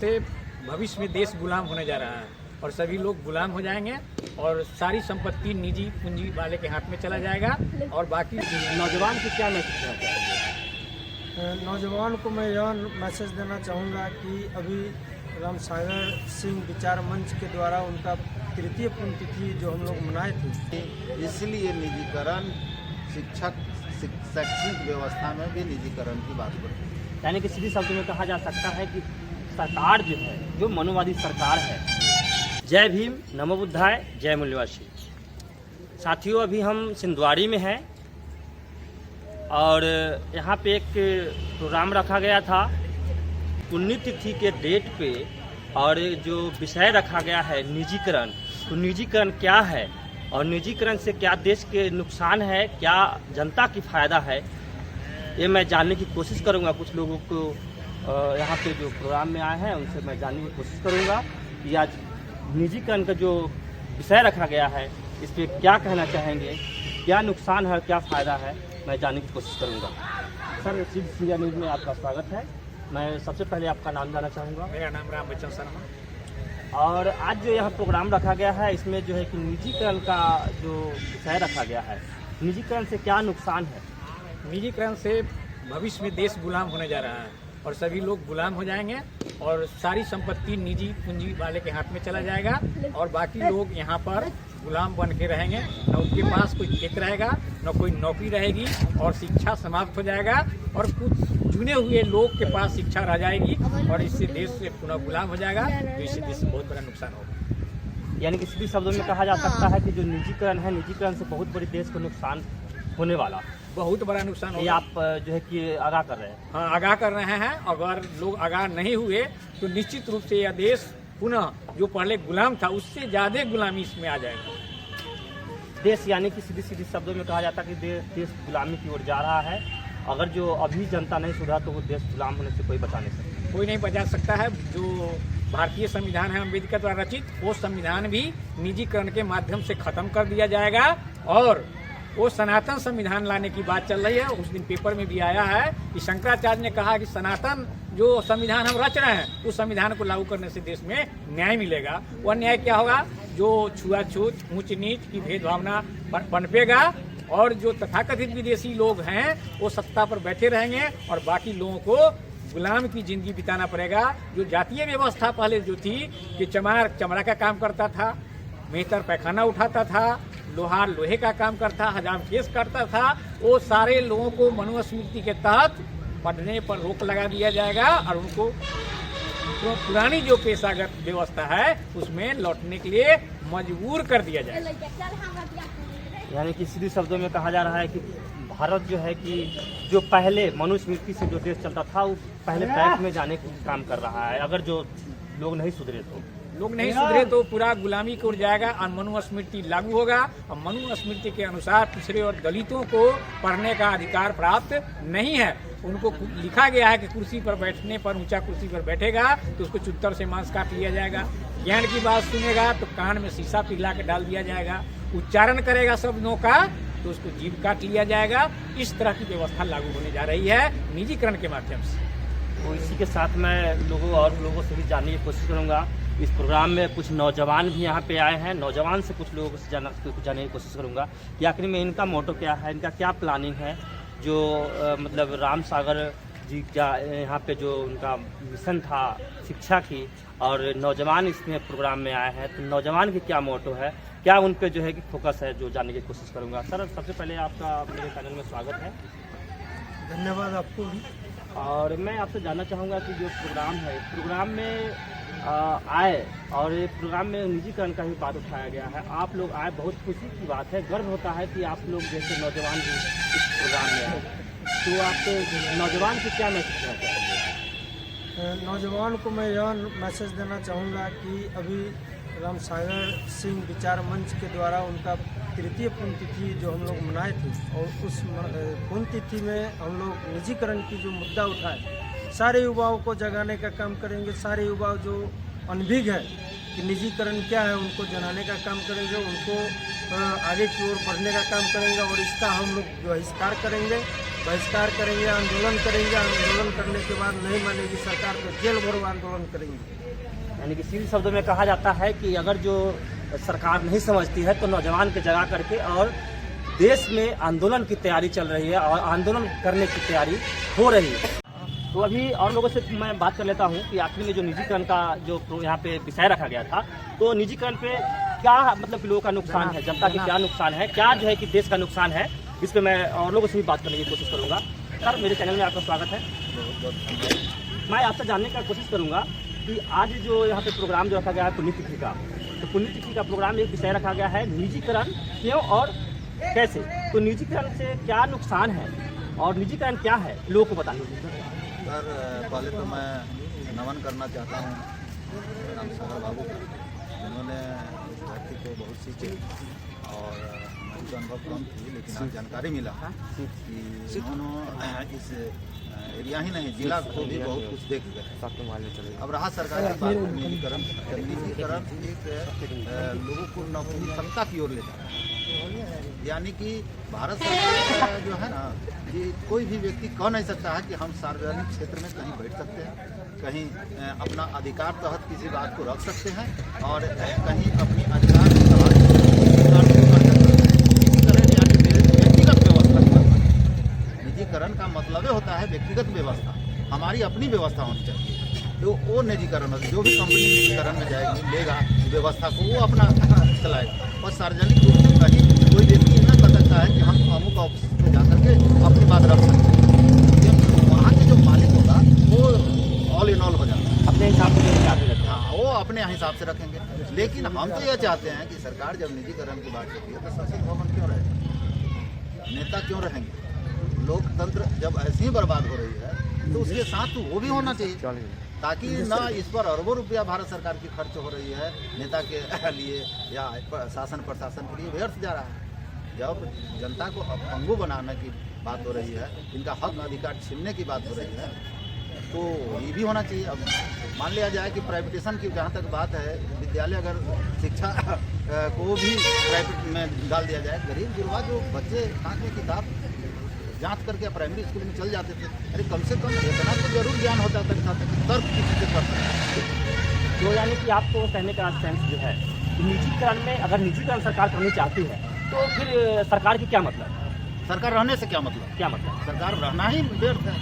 से भविष्य में देश गुलाम होने जा रहा है और सभी लोग गुलाम हो जाएंगे और सारी संपत्ति निजी पूंजी वाले के हाथ में चला जाएगा। और बाकी नौजवान को क्या मैसेज देना चाहेंगे? नौजवान को मैं यह मैसेज देना चाहूँगा कि अभी रामसागर सिंह विचार मंच के द्वारा उनका तृतीय पुण्यतिथि जो हम लोग मनाए थे, इसलिए निजीकरण शैक्षणिक व्यवस्था में भी निजीकरण की बात करते हैं। यानी कि सीधे शब्दों में कहा जा सकता है कि सरकार जो है, जो मनुवादी सरकार है। जय भीम, नमो बुद्धाय, जय मूल्यवासी। साथियों, अभी हम सिंधवाड़ी में हैं और यहाँ पे एक प्रोग्राम रखा गया था पुण्यतिथि के डेट पे, और जो विषय रखा गया है निजीकरण। तो निजीकरण क्या है और निजीकरण से क्या देश के नुकसान है, क्या जनता की फ़ायदा है, ये मैं जानने की कोशिश करूँगा। कुछ लोगों को यहाँ पे जो प्रोग्राम में आए हैं उनसे मैं जानने की कोशिश करूँगा कि आज निजीकरण का जो विषय रखा गया है इस पर क्या कहना चाहेंगे, क्या नुकसान है, क्या फ़ायदा है, मैं जानने की कोशिश करूँगा। सर, सिर्फ इंडिया न्यूज़ में आपका स्वागत है। मैं सबसे पहले आपका नाम जानना चाहूँगा। मेरा नाम राम बच्चन शर्मा। और आज जो यहाँ प्रोग्राम रखा गया है इसमें जो है कि निजीकरण का जो विषय रखा गया है, निजीकरण से क्या नुकसान है? निजीकरण से भविष्य में देश गुलाम होने जा रहा है और सभी लोग गुलाम हो जाएंगे और सारी संपत्ति निजी पूंजी वाले के हाथ में चला जाएगा और बाकी लोग यहाँ पर गुलाम बन के रहेंगे। न उनके पास कोई खेत रहेगा, न कोई नौकरी रहेगी और शिक्षा समाप्त हो जाएगा और कुछ चुने हुए लोग के पास शिक्षा रह जाएगी और इससे देश से पुनः गुलाम हो जाएगा। तो इससे देश बहुत बड़ा नुकसान होगा। यानी कि सीधे शब्दों में कहा जा सकता है कि जो निजीकरण है, निजीकरण से बहुत बड़ी देश को नुकसान होने वाला, बहुत बड़ा नुकसान ये होगा। आप जो है कि आगाह कर रहे हैं। हाँ, आगाह कर रहे हैं। अगर लोग आगाह नहीं हुए तो निश्चित रूप से यह देश पुनः जो पहले गुलाम था उससे ज़्यादा गुलामी इसमें आ जाएगा। देश यानी कि सीधे शब्दों में कहा जाता है कि देश गुलामी की ओर जा रहा है। अगर जो अभी जनता नहीं सुधरा तो वो देश गुलाम होने से कोई बचा नहीं सकता। कोई नहीं बचा सकता है। जो भारतीय संविधान है अम्बेडकर द्वारा रचित, वो संविधान भी निजीकरण के माध्यम से खत्म कर दिया जाएगा और वो सनातन संविधान लाने की बात चल रही है। उस दिन पेपर में भी आया है कि शंकराचार्य ने कहा कि सनातन जो संविधान हम रच रहे हैं उस संविधान को लागू करने से देश में न्याय मिलेगा। वह न्याय क्या होगा? जो छुआछूत, ऊंच नीच की भेदभावना पनपेगा और जो तथाकथित विदेशी लोग हैं वो सत्ता पर बैठे रहेंगे और बाकी लोगों को गुलाम की जिंदगी बिताना पड़ेगा। जो जातीय व्यवस्था पहले जो थी कि चमार चमड़ा का काम करता था, मेहतर पैखाना उठाता था, लोहार लोहे का काम करता, हजाम केस करता था, वो सारे लोगों को मनुस्मृति के तहत पढ़ने पर रोक लगा दिया जाएगा और उनको तो पुरानी जो पेशागत व्यवस्था है उसमें लौटने के लिए मजबूर कर दिया जाएगा। यानी कि सीधे शब्दों में कहा जा रहा है कि भारत जो है कि जो पहले मनुस्मृति से जो देश चलता था वो पहले पैक में जाने का काम कर रहा है। अगर जो लोग नहीं सुधरे तो पूरा गुलामी की ओर जाएगा और मनुस्मृति लागू होगा और मनुस्मृति के अनुसार पिछड़े और दलितों को पढ़ने का अधिकार प्राप्त नहीं है। उनको लिखा गया है कि कुर्सी पर बैठने पर, ऊंचा कुर्सी पर बैठेगा तो उसको चुत्तर से मांस काट लिया जाएगा, ज्ञान की बात सुनेगा तो कान में शीशा पिघला के डाल दिया जाएगा, उच्चारण करेगा शब्दों का तो उसको जीभ काट लिया जाएगा। इस तरह की व्यवस्था लागू होने जा रही है निजीकरण के माध्यम से। तो इसी के साथ मैं लोगों से भी जानने की कोशिश करूँगा। इस प्रोग्राम में कुछ नौजवान भी यहाँ पे आए हैं, नौजवान से कुछ लोगों से जानने की कोशिश करूँगा कि आखिर में इनका मोटो क्या है, इनका क्या प्लानिंग है। जो मतलब रामसागर जी का यहाँ पे जो उनका मिशन था शिक्षा की, और नौजवान इसमें प्रोग्राम में आए हैं, तो नौजवान की क्या मोटो है, क्या उन पे जो है कि फोकस है, जो जानने की कोशिश करूँगा। सर, सबसे पहले आपका मेरे चैनल में स्वागत है। धन्यवाद आपको भी। और मैं आपसे जानना चाहूँगा कि जो प्रोग्राम है, इस प्रोग्राम में आए और ये प्रोग्राम में निजीकरण का ही बात उठाया गया है। आप लोग आए, बहुत खुशी की बात है, गर्व होता है कि आप लोग जैसे नौजवान भी इस प्रोग्राम में आए। तो आप नौजवान को क्या मैसेज देना चाहेंगे? नौजवान को मैं यह मैसेज देना चाहूँगा कि अभी रामसागर सिंह विचार मंच के द्वारा उनका तृतीय पुण्यतिथि जो हम लोग मनाए थे और उस पुण्यतिथि में हम लोग निजीकरण की जो मुद्दा उठाए, सारे युवाओं को जगाने का काम करेंगे। सारे युवा जो अनभिज्ञ है कि निजीकरण क्या है उनको जनाने का काम करेंगे, उनको आगे की ओर बढ़ने का काम करेंगे और इसका हम लोग बहिष्कार करेंगे बहिष्कार करेंगे, आंदोलन करेंगे। आंदोलन करने के बाद नहीं मानेगी सरकार तो जेल भरो आंदोलन करेंगे। यानी कि सीधे शब्दों में कहा जाता है कि अगर जो सरकार नहीं समझती है तो नौजवान के जगा करके और देश में आंदोलन की तैयारी चल रही है और आंदोलन करने की तैयारी हो रही है। तो अभी और लोगों से मैं बात कर लेता हूँ कि आखिर में जो निजीकरण का जो यहाँ पे विषय रखा गया था, तो निजीकरण पे क्या मतलब लोगों का नुकसान है, जनता की क्या नुकसान है, क्या जो है कि देश का नुकसान है, इस पर मैं और लोगों से भी बात करने की कोशिश करूँगा। सर, मेरे चैनल में आपका स्वागत है। मैं आपसे जानने का कोशिश करूँगा कि आज जो यहाँ पे प्रोग्राम जो रखा गया है पुण्यतिथि का, तो पुण्यतिथि का प्रोग्राम एक विषय रखा गया है निजीकरण क्यों और कैसे। तो निजीकरण से क्या नुकसान है और निजीकरण क्या है, लोगों को बताइए। सर, पहले तो मैं नमन करना चाहता हूँ राम सागर बाबू का, जिन्होंने इस धरती को बहुत सीखे और हमारी तो अनुभव कम थी, लेकिन आज जानकारी मिला कि उन्होंने इस एरिया ही नहीं जिला को भी बहुत कुछ देख गए। अब रहा सरकार की बात, निजीकरण एक लोगों को नौकरी क्षमता की ओर ले जा रहा है। यानी कि भारत सरकार जो है ना, कि कोई भी व्यक्ति कह नहीं सकता है कि हम सार्वजनिक क्षेत्र में कहीं बैठ सकते हैं, कहीं अपना अधिकार तहत किसी बात को रख सकते हैं और कहीं अपनी अधिकार के तहत व्यक्तिगत व्यवस्था। निजीकरण का मतलब होता है व्यक्तिगत व्यवस्था, हमारी अपनी व्यवस्था होनी चाहिए। तो वो निजीकरण जो भी कंपनी निजीकरण में जाएगी, लेगा व्यवस्था को, वो अपना चलाएगा। और सार्वजनिक रूप से कहीं कोई व्यक्ति न कर सकता है कि हम अमुक ऑफिस में जा करके अपनी बात रख सकते हैं। वहाँ के जो मालिक होगा वो ऑल इन ऑल हो जाता है, अपने हिसाब से। हाँ, वो अपने हिसाब से रखेंगे। लेकिन हम तो यह चाहते हैं कि सरकार जब निजीकरण की बात करती है तो संसद भवन क्यों रहेगा, नेता क्यों रहेंगे। लोकतंत्र जब ऐसी ही बर्बाद हो रही है तो उसके साथ वो भी होना चाहिए, ताकि ना इस पर अरबों रुपया भारत सरकार की खर्च हो रही है नेता के लिए या शासन प्रशासन के लिए व्यर्थ जा रहा है। जब जनता को अपंगु बनाने की बात हो रही है, इनका हक अधिकार छीनने की बात हो रही है, तो ये भी होना चाहिए। अब मान लिया जाए कि प्राइवेटेशन की जहाँ तक बात है, विद्यालय अगर शिक्षा को भी प्राइवेट में डाल दिया जाए, गरीब गुरबा जो बच्चे हाथ में किताब जांच करके प्राइमरी स्कूल में चल जाते थे, अरे कम से कम इतना तो जरूर ज्ञान होता था, तर्क किसी से कर सकते। तो यानी कि आपको कहने का सेंस जो है कि निजीकरण में अगर निजीकरण सरकार करनी चाहती है तो फिर सरकार की क्या मतलब, सरकार रहने से क्या मतलब, सरकार रहना ही व्यर्थ है।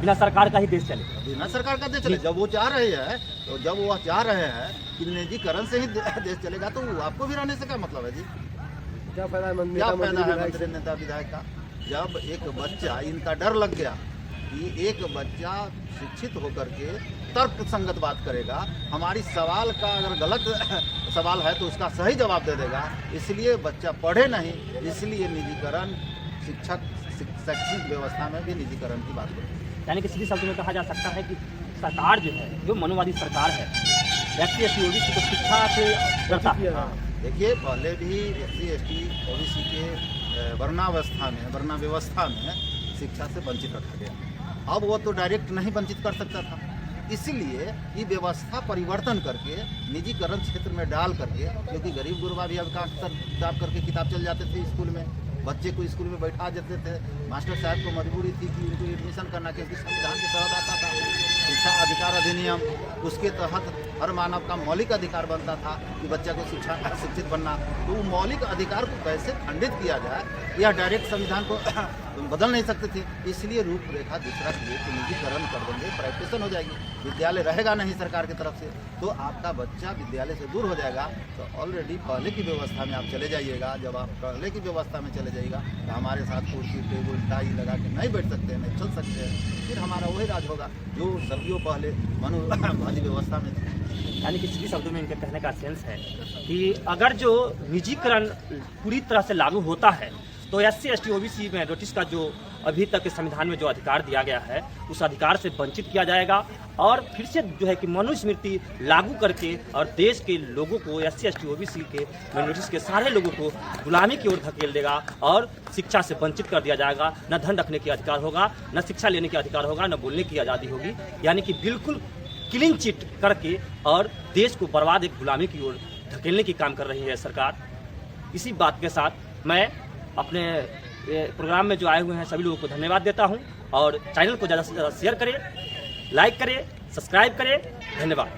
बिना सरकार का ही देश चले, बिना सरकार का देश चले। जब वो चाह रहे हैं तो जब वो चाह रहे हैं कि निजीकरण से ही देश चलेगा, तो आपको भी रहने से क्या मतलब है जी? क्या फायदा है मंत्री नेता विधायक का? जब एक बच्चा, इनका डर लग गया कि एक बच्चा शिक्षित होकर के तर्क संगत बात करेगा, हमारी सवाल का अगर गलत सवाल है तो उसका सही जवाब दे देगा, इसलिए बच्चा पढ़े नहीं, इसलिए निजीकरण शैक्षणिक व्यवस्था में भी निजीकरण की बात करते हैं। यानी कि सीधे शब्द में कहा जा सकता है कि सरकार जो है, जो मनोवादी सरकार है, SC OBC को शिक्षा से करता है। देखिए, पहले भी SC ST OBC के वर्ण व्यवस्था में शिक्षा से वंचित रखा गया। अब वो तो डायरेक्ट नहीं वंचित कर सकता था, इसलिए ये व्यवस्था परिवर्तन करके निजीकरण क्षेत्र में डाल करके, क्योंकि गरीब गुरबा भी अब किताब करके किताब चल जाते थे स्कूल में, बच्चे को स्कूल में बैठा देते थे। मास्टर साहब को मजबूरी थी कि उनको एडमिशन करना, क्योंकि संविधान के तहत आता था शिक्षा अधिकार अधिनियम, उसके तहत हर मानव का मौलिक अधिकार बनता था कि बच्चा को शिक्षित बनना। तो मौलिक अधिकार को कैसे खंडित किया जाए, यह डायरेक्ट संविधान को बदल नहीं सकते थे, इसलिए रूपरेखा दूसरा दिए कि निजीकरण कर देंगे, प्राइवेटेशन हो जाएगी, विद्यालय रहेगा नहीं सरकार की तरफ से, तो आपका बच्चा विद्यालय से दूर हो जाएगा। तो ऑलरेडी पहले की व्यवस्था में आप चले जाइएगा। जब आप पहले की व्यवस्था में चले जाइएगा तो हमारे साथ कुर्सी टेबल टाई लगा के नहीं बैठ सकते हैं, नहीं चल सकते हैं, फिर हमारा वही राज होगा जो सदियों पहले मनुवादी व्यवस्था में थी। यानी कि सीधे शब्दों में इनके कहने का सेंस है कि अगर जो निजीकरण पूरी तरह से लागू होता है तो SC ST OBC माइनॉरिटीज का जो अभी तक के संविधान में जो अधिकार दिया गया है, उस अधिकार से वंचित किया जाएगा और फिर से जो है कि मनुस्मृति लागू करके और देश के लोगों को, SC ST OBC के माइनॉरिटीज के सारे लोगों को गुलामी की ओर धकेल देगा और शिक्षा से वंचित कर दिया जाएगा। न धन रखने के अधिकार होगा, न शिक्षा लेने के अधिकार होगा, न बोलने की आज़ादी होगी। यानी कि बिल्कुल क्लीन चिट करके और देश को बर्बाद एक गुलामी की ओर धकेलने की काम कर रही है सरकार। इसी बात के साथ मैं अपने प्रोग्राम में जो आए हुए हैं सभी लोगों को धन्यवाद देता हूं और चैनल को ज़्यादा से ज़्यादा शेयर करें, लाइक करें, सब्सक्राइब करें। धन्यवाद।